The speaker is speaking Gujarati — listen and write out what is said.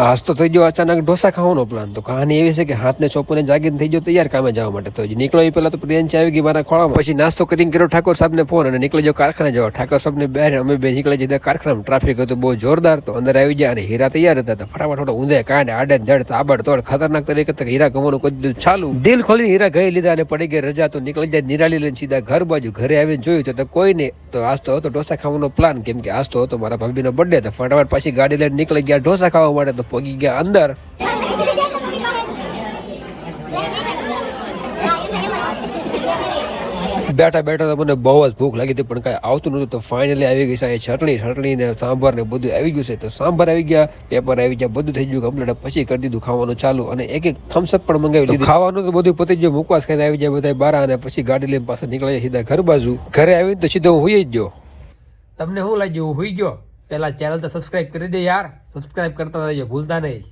આજ તો થઈ ગયો અચાનક ઢોસા ખાવાનો પ્લાન. તો કહાની એવી છે કે હાથને ચોપને જાગીને થઈ ગયો તૈયાર કામે જવા માટે. તો નીકળો એ પહેલા તો પ્રિયંશી આવી ગઈ મારા ખોળામાં. પછી નાસ્તો કરીને કર્યો ઠાકોર સાહેબને ફોન અને નીકળી ગયો કારખાને જવા. ઠાકોર સાહેબને બહાર અમે બે નીકળી જતા કારખાનામાં. ટ્રાફિક હતું બહુ જોરદાર. તો અંદર આવી ગયા અને હીરા તૈયાર હતા. તો ફટાફટ ઊંધે કાંડ આડે ધડ તાબડ તોડ ખતરનાક તરીકે હીરા ગમવાનું કરી દીધું ચાલુ. દિલ ખોલીને હીરા ગઈ લીધા અને પડી ગઈ રજા. તો નીકળી જાય નિરાલી લઈને સીધા ઘર બાજુ. ઘરે આવીને જોયું તો કોઈ નહીં. તો આજ તો હતો ઢોસા ખાવાનો પ્લાન, કેમ કે આજ તો હતો મારા ભાભીનો બર્થડે. તો ફટાફટ પાછી ગાડી લઈને નીકળી ગયા ઢોસા ખાવા માટે. તો પગી ગયા અંદર. બેઠા બેઠા તો મને બહુ જ ભૂખ લાગી હતી, પણ કાંઈ આવતું નહોતું. તો ફાઇનલી આવી ગઈ છે ચટણી ને સાંભાર ને બધું આવી ગયું છે. તો સાંભાર આવી ગયા, પેપર આવી ગયા, બધું થઈ ગયું કમ્પ્લીટ. પછી કરી દીધું ખાવાનું ચાલુ અને એક થમ્સઅપ પણ મંગાવી લીધું. ખાવાનું તો બધું પતી ગયું. મુકવાસ ખાઈને આવી જાય બધા બારા અને પછી ગાડી લઈને પાછા નીકળી સીધા ઘર બાજુ. ઘરે આવીને તો સીધો હું હુઈ જ ગયો. તમને શું લાગ્યું હું હુઈ ગયો? પેલા ચેનલ તો સબસ્ક્રાઇબ કરી દે યાર. સબસ્ક્રાઇબ કરતા રહેજો, ભૂલતા નહીં.